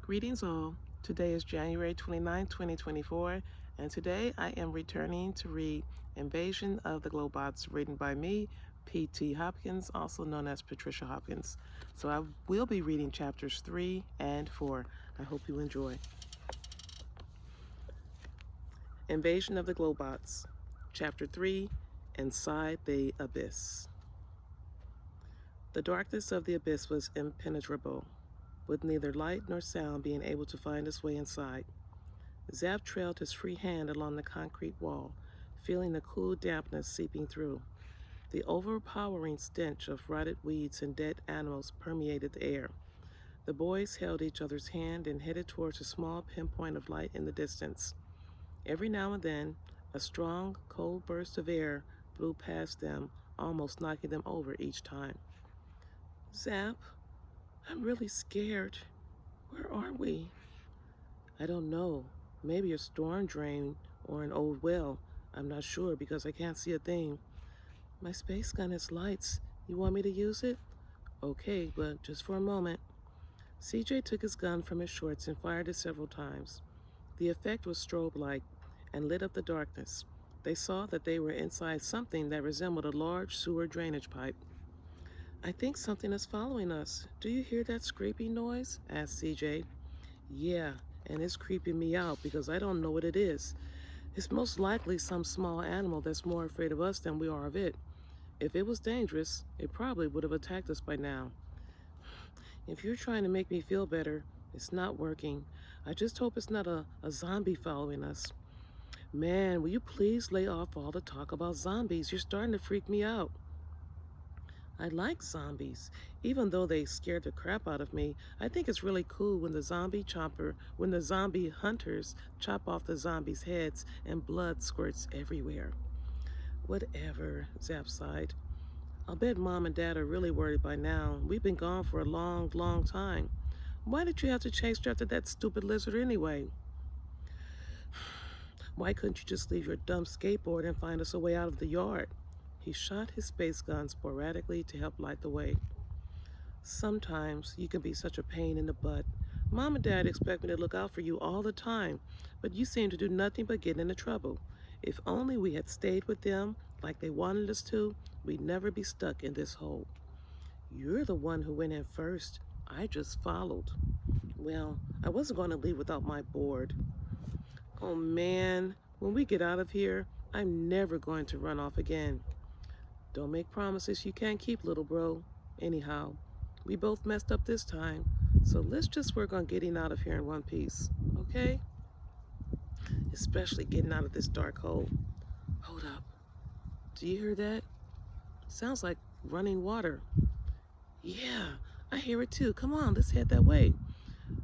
Greetings all. Today is January 29, 2024, and today I am returning to read Invasion of the Globots, written by me, P.T. Hopkins, also known as Patricia Hopkins. So I will be reading chapters 3 and 4. I hope you enjoy. Invasion of the Globots, Chapter 3, Inside the Abyss. The darkness of the abyss was impenetrable, with neither light nor sound being able to find its way inside. Zap trailed his free hand along the concrete wall, feeling the cool dampness seeping through. The overpowering stench of rotted weeds and dead animals permeated the air. The boys held each other's hand and headed towards a small pinpoint of light in the distance. Every now and then, a strong, cold burst of air blew past them, almost knocking them over each time. Zap, I'm really scared. Where are we? I don't know. Maybe a storm drain or an old well. I'm not sure because I can't see a thing. My space gun has lights. You want me to use it? Okay, but just for a moment. CJ took his gun from his shorts and fired it several times. The effect was strobe-like and lit up the darkness. They saw that they were inside something that resembled a large sewer drainage pipe. I think something is following us. Do you hear that scraping noise? Asked CJ. Yeah, and it's creeping me out because I don't know what it is. It's most likely some small animal that's more afraid of us than we are of it. If it was dangerous, it probably would have attacked us by now. If you're trying to make me feel better, it's not working. I just hope it's not a zombie following us. Man, will you please lay off all the talk about zombies? You're starting to freak me out. I like zombies. Even though they scared the crap out of me, I think it's really cool when the zombie hunters chop off the zombies' heads and blood squirts everywhere. Whatever, Zap sighed. I'll bet Mom and Dad are really worried by now. We've been gone for a long, long time. Why did you have to chase after that stupid lizard anyway? Why couldn't you just leave your dumb skateboard and find us a way out of the yard? He shot his space gun sporadically to help light the way. Sometimes you can be such a pain in the butt. Mom and Dad expect me to look out for you all the time, but you seem to do nothing but get into trouble. If only we had stayed with them like they wanted us to, we'd never be stuck in this hole. You're the one who went in first. I just followed. Well, I wasn't going to leave without my board. Oh man, when we get out of here, I'm never going to run off again. Don't make promises you can't keep, little bro. Anyhow, we both messed up this time, so let's just work on getting out of here in one piece, okay? Especially getting out of this dark hole. Hold up. Do you hear that? Sounds like running water. Yeah, I hear it too. Come on, let's head that way.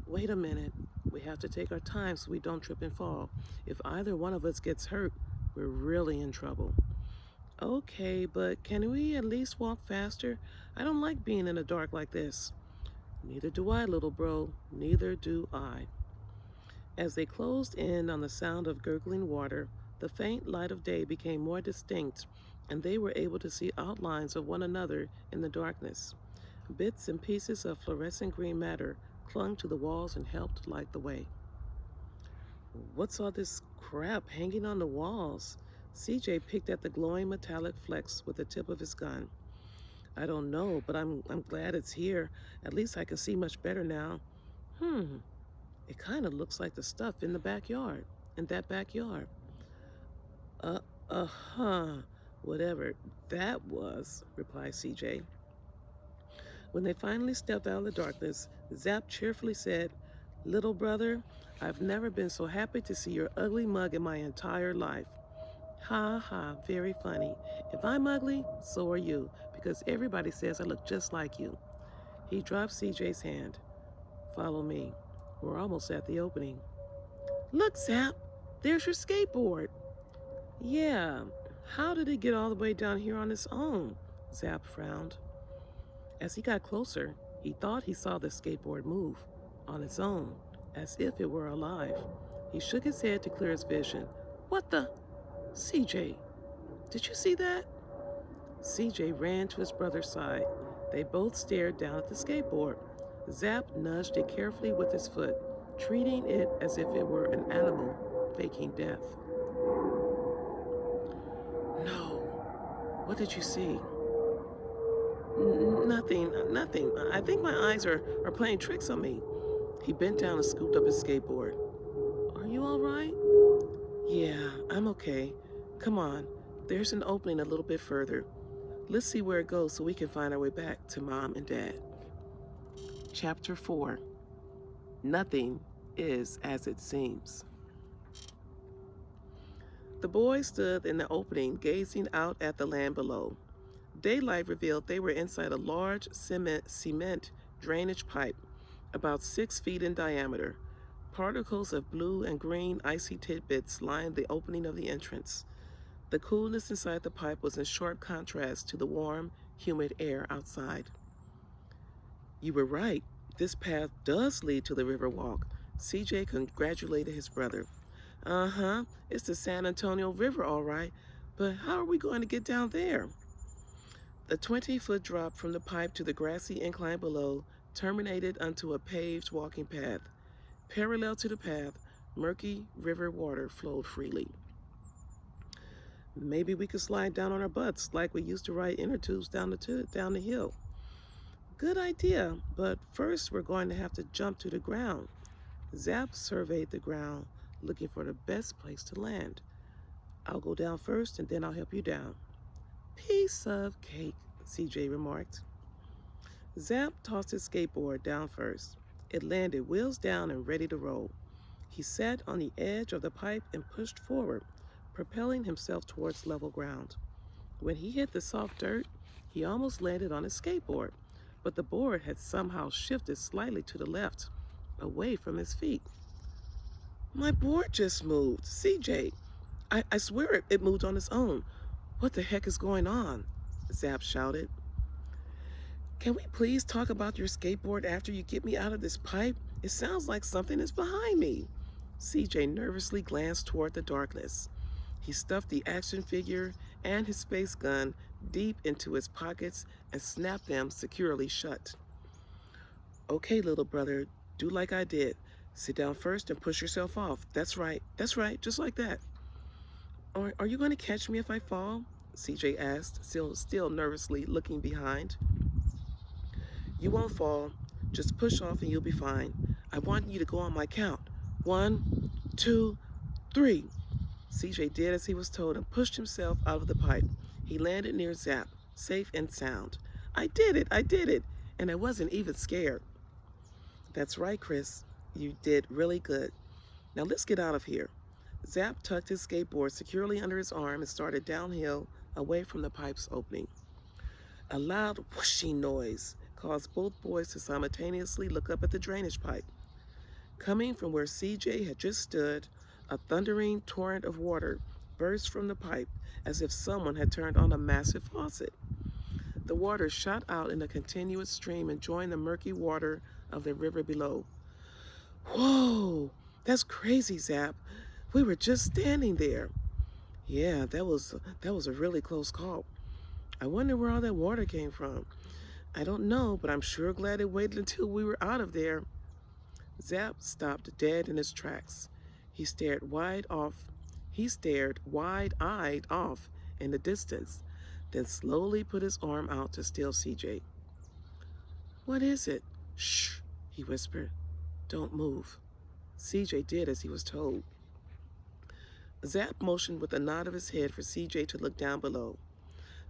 Wait a minute. We have to take our time so we don't trip and fall. If either one of us gets hurt, we're really in trouble. Okay, but can we at least walk faster? I don't like being in the dark like this. Neither do I, little bro. Neither do I. As they closed in on the sound of gurgling water, the faint light of day became more distinct, and they were able to see outlines of one another in the darkness. Bits and pieces of fluorescent green matter clung to the walls and helped light the way. What's all this crap hanging on the walls? CJ picked at the glowing metallic flecks with the tip of his gun. I don't know, but I'm glad it's here. At least I can see much better now. It kind of looks like the stuff in that backyard. Whatever that was, replied CJ. When they finally stepped out of the darkness, Zap cheerfully said, Little brother, I've never been so happy to see your ugly mug in my entire life. Ha ha, very funny. If I'm ugly, so are you, because everybody says I look just like you. He dropped CJ's hand. Follow me. We're almost at the opening. Look, Zap, there's your skateboard. Yeah, how did it get all the way down here on its own? Zap frowned. As he got closer, he thought he saw the skateboard move on its own, as if it were alive. He shook his head to clear his vision. What the? CJ, did you see that? CJ ran to his brother's side. They both stared down at the skateboard. Zap nudged it carefully with his foot. treating it as if it were an animal faking death. No. What did you see? Nothing, nothing. I think my eyes are playing tricks on me. He bent down and scooped up his skateboard. Are you all right? Yeah, I'm okay. Come on. There's an opening a little bit further. Let's see where it goes so we can find our way back to Mom and Dad. Chapter 4. Nothing is as it seems. The boys stood in the opening, gazing out at the land below. Daylight revealed they were inside a large cement drainage pipe, about 6 feet in diameter. Particles of blue and green icy tidbits lined the opening of the entrance. The coolness inside the pipe was in sharp contrast to the warm, humid air outside. You were right. This path does lead to the Riverwalk. CJ congratulated his brother. Uh-huh, it's the San Antonio River, all right. But how are we going to get down there? The 20-foot drop from the pipe to the grassy incline below terminated onto a paved walking path. Parallel to the path, murky river water flowed freely. Maybe we could slide down on our butts like we used to ride inner tubes down the hill. Good idea, but first we're going to have to jump to the ground. Zap surveyed the ground, looking for the best place to land. I'll go down first and then I'll help you down. Piece of cake, CJ remarked. Zap tossed his skateboard down first. It landed wheels down and ready to roll. He sat on the edge of the pipe and pushed forward, propelling himself towards level ground. When he hit the soft dirt, he almost landed on his skateboard, but the board had somehow shifted slightly to the left, away from his feet. My board just moved. CJ, I swear it moved on its own. What the heck is going on? Zap shouted. Can we please talk about your skateboard after you get me out of this pipe? It sounds like something is behind me. CJ nervously glanced toward the darkness. He stuffed the action figure and his space gun deep into his pockets and snapped them securely shut. Okay, little brother, do like I did. Sit down first and push yourself off. That's right, just like that. Are you going to catch me if I fall? CJ asked, still nervously looking behind. You won't fall. Just push off and you'll be fine. I want you to go on my count. 1, 2, 3. CJ did as he was told and pushed himself out of the pipe. He landed near Zap, safe and sound. I did it, and I wasn't even scared. That's right, Chris. You did really good. Now let's get out of here. Zap tucked his skateboard securely under his arm and started downhill away from the pipe's opening. A loud whooshing noise caused both boys to simultaneously look up at the drainage pipe. Coming from where CJ had just stood, a thundering torrent of water burst from the pipe as if someone had turned on a massive faucet. The water shot out in a continuous stream and joined the murky water of the river below. Whoa, that's crazy, Zap. We were just standing there. Yeah, that was a really close call. I wonder where all that water came from. I don't know, but I'm sure glad it waited until we were out of there. Zap stopped dead in his tracks. He stared wide-eyed off in the distance, then slowly put his arm out to still CJ. What is it? Shh, he whispered. Don't move. CJ did as he was told. Zap motioned with a nod of his head for CJ to look down below.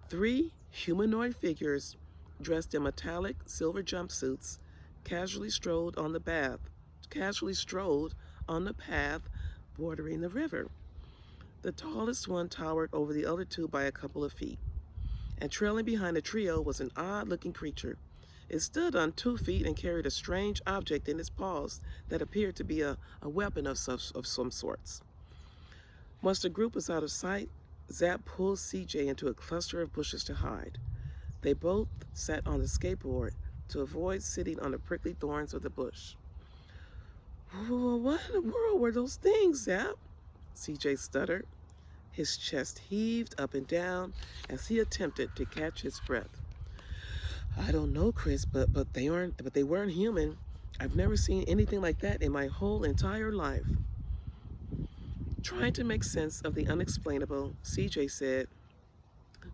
3 humanoid figures dressed in metallic silver jumpsuits casually strolled on the path bordering the river. The tallest one towered over the other 2 by a couple of feet, and trailing behind the trio was an odd-looking creature. It stood on 2 feet and carried a strange object in its paws that appeared to be a weapon of some sorts. Once the group was out of sight, Zap pulled CJ into a cluster of bushes to hide. They both sat on the skateboard to avoid sitting on the prickly thorns of the bush. What in the world were those things, Zap? CJ stuttered. His chest heaved up and down as he attempted to catch his breath. I don't know, Chris, but they weren't human. I've never seen anything like that in my whole entire life. Trying to make sense of the unexplainable, CJ said,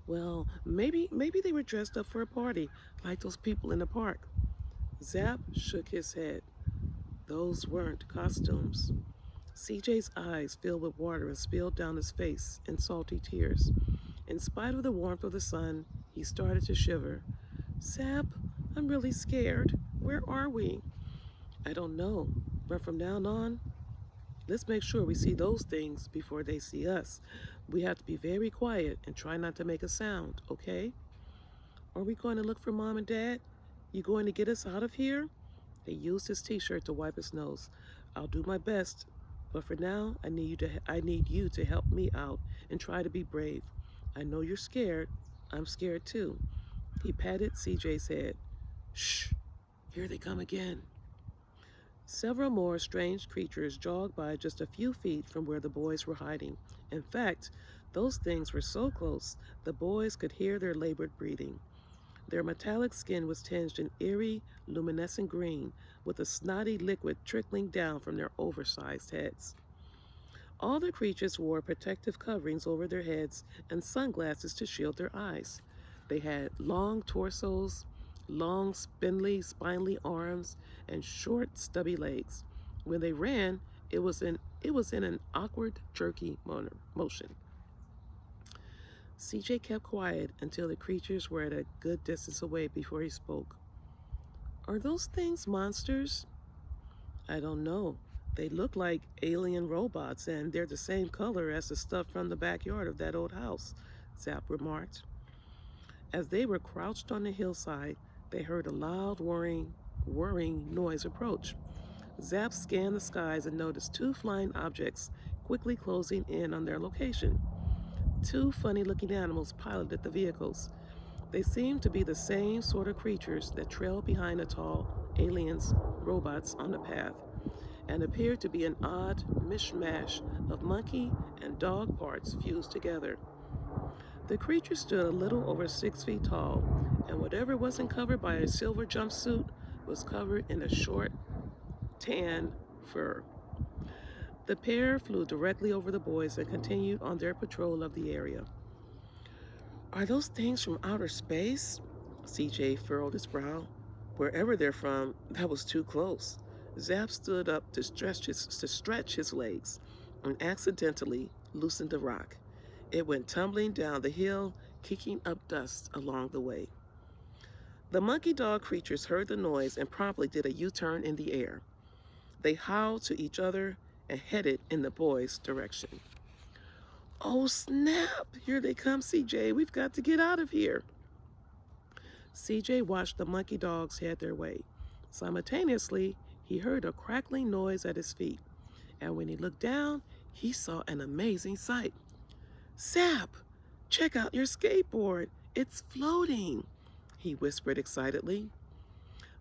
well, maybe they were dressed up for a party, like those people in the park. Zap shook his head. Those weren't costumes. CJ's eyes filled with water and spilled down his face in salty tears. In spite of the warmth of the sun, he started to shiver. Zap, I'm really scared. Where are we? I don't know, but from now on, let's make sure we see those things before they see us. We have to be very quiet and try not to make a sound, okay? Are we going to look for Mom and Dad? You going to get us out of here? He used his t-shirt to wipe his nose. I'll do my best, but for now, I need you to help me out and try to be brave. I know you're scared. I'm scared too. He patted CJ's head. Shh, here they come again. Several more strange creatures jogged by just a few feet from where the boys were hiding. In fact, those things were so close, the boys could hear their labored breathing. Their metallic skin was tinged in eerie, luminescent green, with a snotty liquid trickling down from their oversized heads. All the creatures wore protective coverings over their heads and sunglasses to shield their eyes. They had long torsos, long, spindly arms, and short, stubby legs. When they ran, it was in an awkward, jerky motion. CJ kept quiet until the creatures were at a good distance away before he spoke. Are those things monsters? I don't know. They look like alien robots, and they're the same color as the stuff from the backyard of that old house, Zap remarked. As they were crouched on the hillside, they heard a loud whirring noise approach. Zap scanned the skies and noticed two flying objects quickly closing in on their location. Two funny-looking animals piloted the vehicles. They seemed to be the same sort of creatures that trailed behind the tall robots on the path, and appeared to be an odd mishmash of monkey and dog parts fused together. The creature stood a little over 6 feet tall, and whatever wasn't covered by a silver jumpsuit was covered in a short, tan fur. The pair flew directly over the boys and continued on their patrol of the area. Are those things from outer space? CJ furrowed his brow. Wherever they're from, that was too close. Zap stood up to stretch his legs and accidentally loosened the rock. It went tumbling down the hill, kicking up dust along the way. The monkey dog creatures heard the noise and promptly did a U-turn in the air. They howled to each other and headed in the boys' direction. Oh snap! Here they come, CJ. We've got to get out of here. CJ watched the monkey dogs head their way. Simultaneously, he heard a crackling noise at his feet, and when he looked down, he saw an amazing sight. Zap, check out your skateboard. It's floating, he whispered excitedly.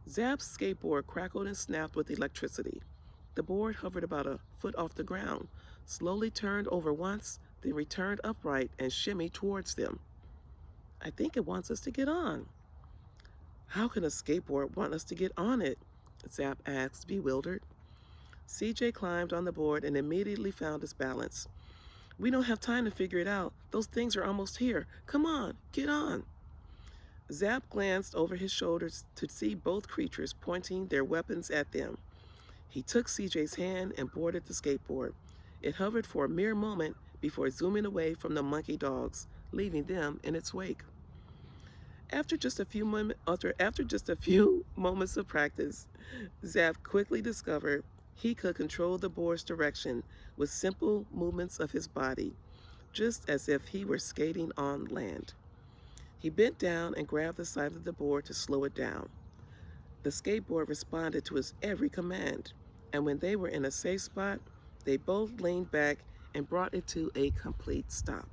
Zap's skateboard crackled and snapped with electricity. The board hovered about a foot off the ground, slowly turned over once, then returned upright and shimmied towards them. I think it wants us to get on. How can a skateboard want us to get on it? Zap asked, bewildered. CJ climbed on the board and immediately found his balance. We don't have time to figure it out. Those things are almost here. Come on, get on. Zap glanced over his shoulders to see both creatures pointing their weapons at them. He took CJ's hand and boarded the skateboard. It hovered for a mere moment before zooming away from the monkey dogs, leaving them in its wake. After just a few moments of practice, Zap quickly discovered he could control the board's direction with simple movements of his body, just as if he were skating on land. He bent down and grabbed the side of the board to slow it down. The skateboard responded to his every command, and when they were in a safe spot, they both leaned back and brought it to a complete stop.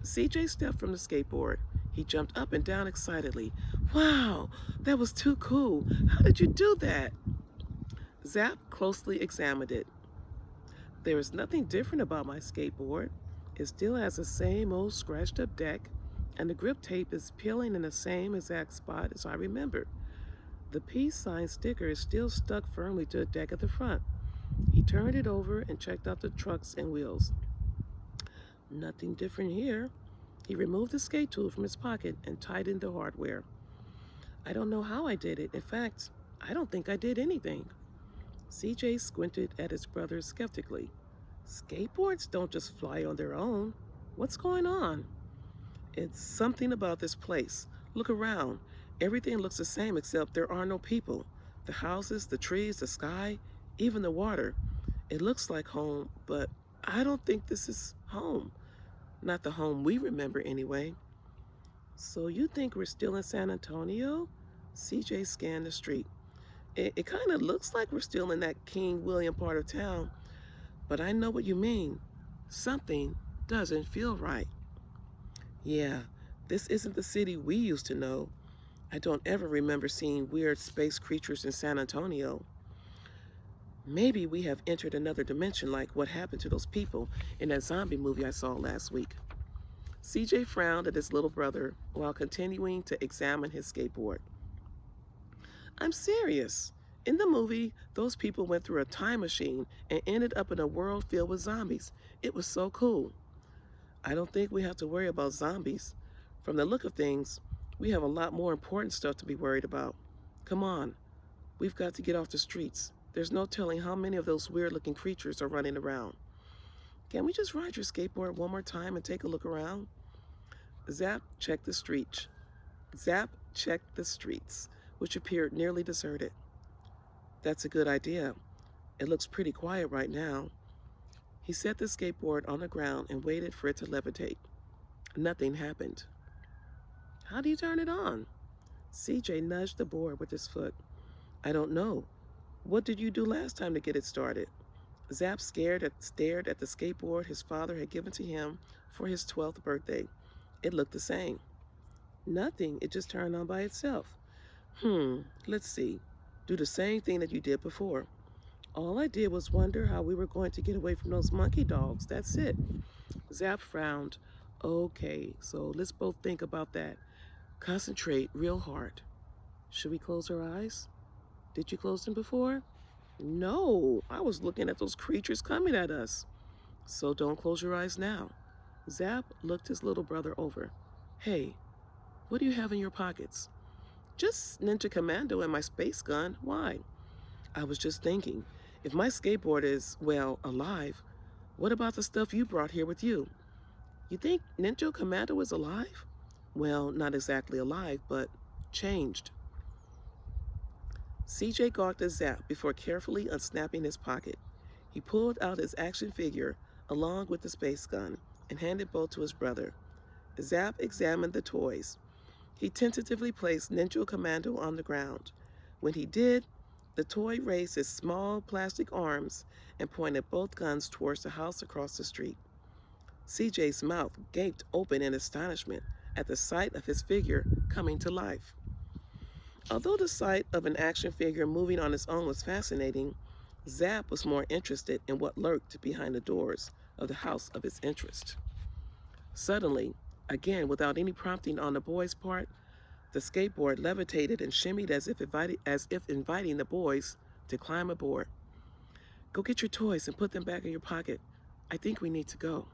CJ stepped from the skateboard. He jumped up and down excitedly. Wow, that was too cool. How did you do that? Zap closely examined it. There is nothing different about my skateboard. It still has the same old scratched up deck, and the grip tape is peeling in the same exact spot as I remember. The peace sign sticker is still stuck firmly to the deck at the front. He turned it over and checked out the trucks and wheels. Nothing different here. He removed the skate tool from his pocket and tightened the hardware. I don't know how I did it. In fact, I don't think I did anything. CJ squinted at his brother skeptically. Skateboards don't just fly on their own. What's going on? It's something about this place. Look around. Everything looks the same except there are no people. The houses, the trees, the sky, even the water. It looks like home, but I don't think this is home. Not the home we remember anyway. So you think we're still in San Antonio? CJ scanned the street. It kind of looks like we're still in that King William part of town, but I know what you mean. Something doesn't feel right. Yeah, this isn't the city we used to know. I don't ever remember seeing weird space creatures in San Antonio. Maybe we have entered another dimension like what happened to those people in that zombie movie I saw last week. CJ frowned at his little brother while continuing to examine his skateboard. I'm serious. In the movie, those people went through a time machine and ended up in a world filled with zombies. It was so cool. I don't think we have to worry about zombies. From the look of things, we have a lot more important stuff to be worried about. Come on, we've got to get off the streets. There's no telling how many of those weird-looking creatures are running around. Can we just ride your skateboard one more time and take a look around? Zap checked the streets. Zap checked the streets, which appeared nearly deserted. That's a good idea. It looks pretty quiet right now. He set the skateboard on the ground and waited for it to levitate. Nothing happened. How do you turn it on? CJ nudged the board with his foot. I don't know. What did you do last time to get it started? Zap stared at the skateboard his father had given to him for his 12th birthday. It looked the same. Nothing. It just turned on by itself. Let's see. Do the same thing that you did before. All I did was wonder how we were going to get away from those monkey dogs. That's it. Zap frowned. Okay, so let's both think about that. Concentrate real hard. Should we close our eyes? Did you close them before? No, I was looking at those creatures coming at us. So don't close your eyes now. Zap looked his little brother over. Hey, what do you have in your pockets? Just Ninja Commando and my space gun. Why? I was just thinking, if my skateboard is, well, alive, what about the stuff you brought here with you? You think Ninja Commando is alive? Well, not exactly alive, but changed. CJ gawked at Zap before carefully unsnapping his pocket. He pulled out his action figure along with the space gun and handed both to his brother. Zap examined the toys. He tentatively placed Ninja Commando on the ground. When he did, the toy raised his small plastic arms and pointed both guns towards the house across the street. CJ's mouth gaped open in astonishment at the sight of his figure coming to life. Although the sight of an action figure moving on its own was fascinating, Zap was more interested in what lurked behind the doors of the house of his interest. Suddenly, again without any prompting on the boy's part, the skateboard levitated and shimmied as if inviting the boys to climb aboard. Go get your toys and put them back in your pocket. I think we need to go.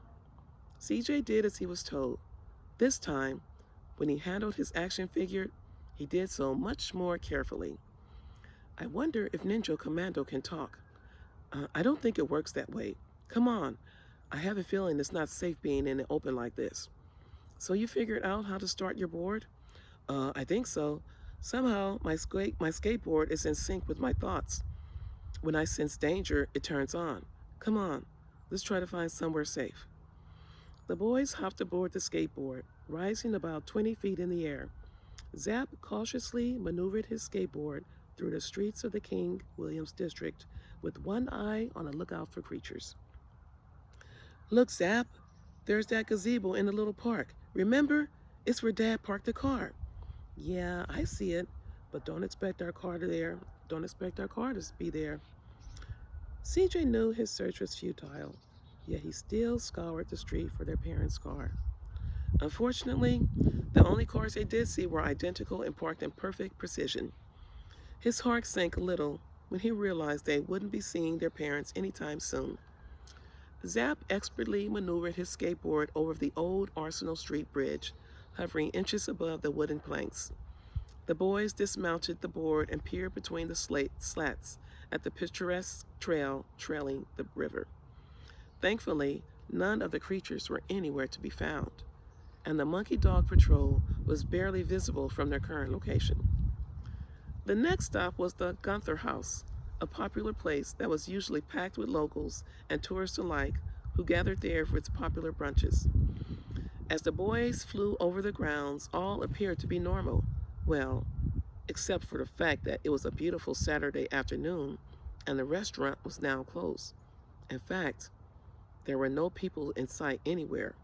CJ did as he was told. This time, when he handled his action figure, he did so much more carefully. I wonder if Ninja Commando can talk. I don't think it works that way. Come on. I have a feeling it's not safe being in the open like this. So you figured out how to start your board? I think so. Somehow, my skateboard is in sync with my thoughts. When I sense danger, it turns on. Come on, let's try to find somewhere safe. The boys hopped aboard the skateboard, rising about 20 feet in the air. Zap cautiously maneuvered his skateboard through the streets of the King Williams district with one eye on the lookout for creatures. Look, Zap, there's that gazebo in the little park. Remember? It's where Dad parked the car. Yeah, I see it, but don't expect our car to be there. CJ knew his search was futile, yet he still scoured the street for their parents' car. Unfortunately, the only cars they did see were identical and parked in perfect precision. His heart sank a little when he realized they wouldn't be seeing their parents anytime soon. Zap expertly maneuvered his skateboard over the old Arsenal Street Bridge, hovering inches above the wooden planks. The boys dismounted the board and peered between the slats at the picturesque trail trailing the river. Thankfully, none of the creatures were anywhere to be found, and the monkey dog patrol was barely visible from their current location. The next stop was the Gunther House, a popular place that was usually packed with locals and tourists alike who gathered there for its popular brunches. As the boys flew over the grounds, all appeared to be normal. Well, except for the fact that it was a beautiful Saturday afternoon and the restaurant was now closed. In fact, there were no people in sight anywhere.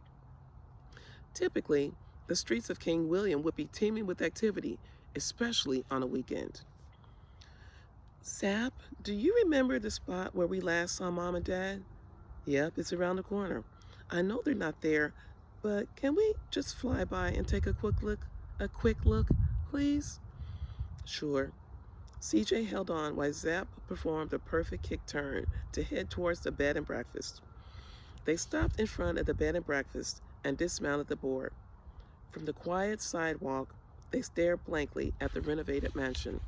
Typically, the streets of King William would be teeming with activity, especially on a weekend. Zap, do you remember the spot where we last saw Mom and Dad? Yep, it's around the corner. I know they're not there, but can we just fly by and take a quick look? Please? Sure. CJ held on while Zap performed a perfect kick turn to head towards the bed and breakfast. They stopped in front of the bed and breakfast and dismounted the board. From the quiet sidewalk, they stared blankly at the renovated mansion.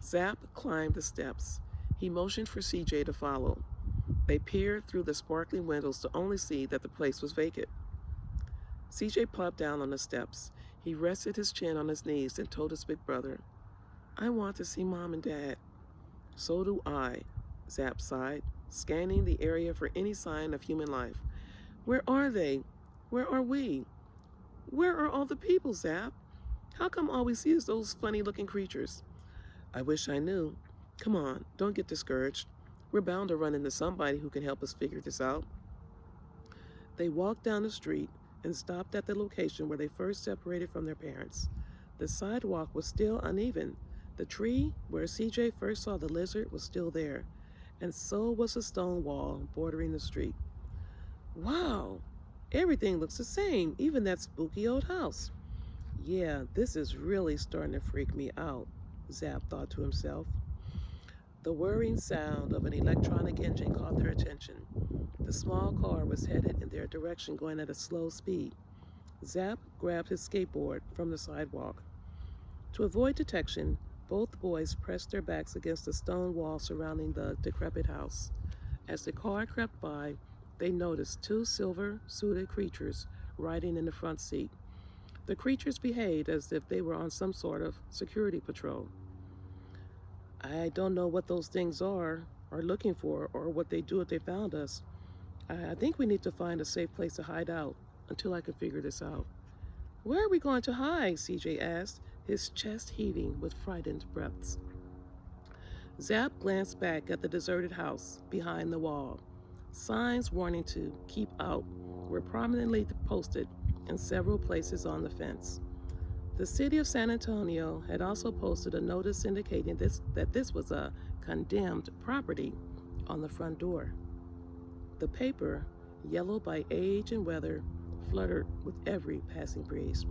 Zap climbed the steps. He motioned for CJ to follow. They peered through the sparkling windows to only see that the place was vacant. CJ plopped down on the steps. He rested his chin on his knees and told his big brother, I want to see Mom and Dad. So do I, Zap sighed, scanning the area for any sign of human life. Where are they? Where are we? Where are all the people, Zap? How come all we see is those funny-looking creatures? I wish I knew. Come on, don't get discouraged. We're bound to run into somebody who can help us figure this out. They walked down the street and stopped at the location where they first separated from their parents. The sidewalk was still uneven. The tree where CJ first saw the lizard was still there, and so was the stone wall bordering the street. Wow, everything looks the same, even that spooky old house. Yeah, this is really starting to freak me out, Zap thought to himself. The whirring sound of an electronic engine caught their attention. The small car was headed in their direction, going at a slow speed. Zap grabbed his skateboard from the sidewalk. To avoid detection, both boys pressed their backs against the stone wall surrounding the decrepit house. As the car crept by, they noticed two silver-suited creatures riding in the front seat. The creatures behaved as if they were on some sort of security patrol. I don't know what those things are looking for, or what they do if they found us. I think we need to find a safe place to hide out until I can figure this out. Where are we going to hide? CJ asked, his chest heaving with frightened breaths. Zap glanced back at the deserted house behind the wall. Signs warning to keep out were prominently posted in several places on the fence. The city of San Antonio had also posted a notice indicating that this was a condemned property on the front door. The paper, yellow by age and weather, fluttered with every passing breeze.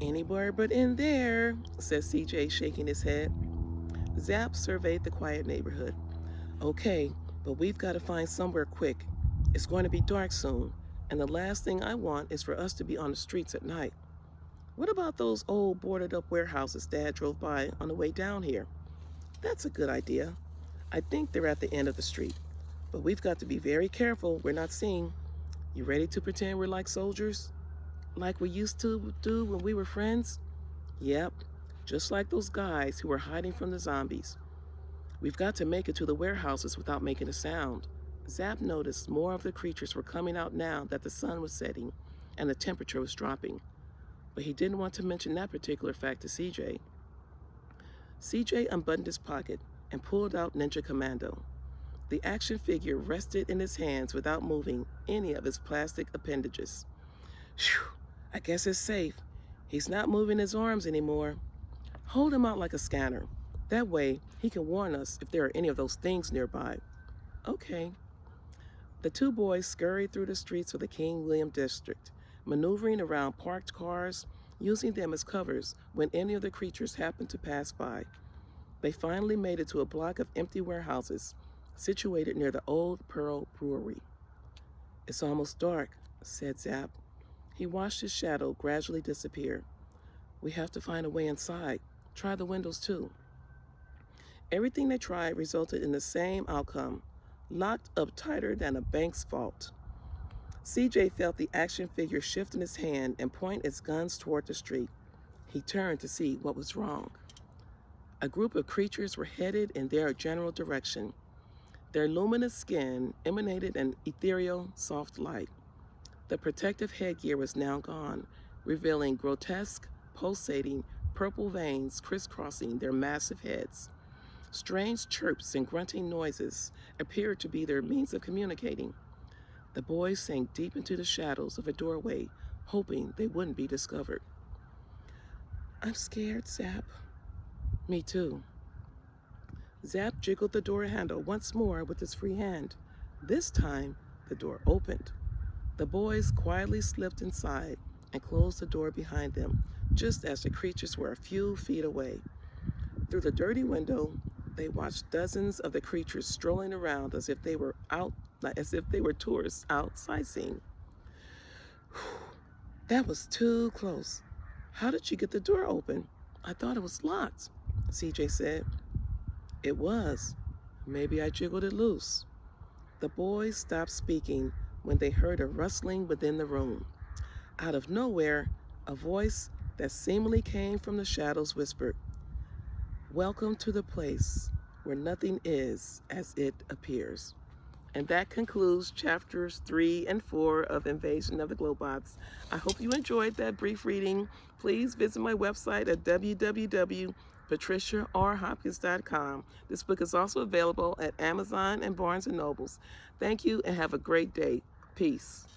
Anywhere but in there, said CJ, shaking his head. Zap surveyed the quiet neighborhood. Okay, but we've got to find somewhere quick. It's going to be dark soon, and the last thing I want is for us to be on the streets at night. What about those old boarded-up warehouses Dad drove by on the way down here? That's a good idea. I think they're at the end of the street, but we've got to be very careful we're not seen. You ready to pretend we're like soldiers? Like we used to do when we were friends? Yep, just like those guys who were hiding from the zombies. We've got to make it to the warehouses without making a sound. Zap noticed more of the creatures were coming out now that the sun was setting and the temperature was dropping. But he didn't want to mention that particular fact to CJ. CJ unbuttoned his pocket and pulled out Ninja Commando. The action figure rested in his hands without moving any of his plastic appendages. Phew, I guess it's safe. He's not moving his arms anymore. Hold him out like a scanner. That way, he can warn us if there are any of those things nearby. Okay. The two boys scurried through the streets of the King William district, maneuvering around parked cars, using them as covers when any of the creatures happened to pass by. They finally made it to a block of empty warehouses situated near the old Pearl Brewery. "It's almost dark," said Zap. He watched his shadow gradually disappear. "We have to find a way inside. Try the windows too." Everything they tried resulted in the same outcome, locked up tighter than a bank's vault. CJ felt the action figure shift in his hand and point its guns toward the street. He turned to see what was wrong. A group of creatures were headed in their general direction. Their luminous skin emanated an ethereal, soft light. The protective headgear was now gone, revealing grotesque, pulsating, purple veins crisscrossing their massive heads. Strange chirps and grunting noises appeared to be their means of communicating. The boys sank deep into the shadows of a doorway, hoping they wouldn't be discovered. "I'm scared, Zap." "Me too." Zap jiggled the door handle once more with his free hand. This time, the door opened. The boys quietly slipped inside and closed the door behind them, just as the creatures were a few feet away. Through the dirty window, they watched dozens of the creatures strolling around as if they were tourists out sightseeing. "That was too close. How did you get the door open? I thought it was locked," CJ said. "It was. Maybe I jiggled it loose." The boys stopped speaking when they heard a rustling within the room. Out of nowhere, a voice that seemingly came from the shadows whispered, "Welcome to the place where nothing is as it appears." And that concludes chapters 3 and 4 of Invasion of the Globots. I hope you enjoyed that brief reading. Please visit my website at www.patriciahopkins.com. This book is also available at Amazon and Barnes & Nobles. Thank you and have a great day. Peace.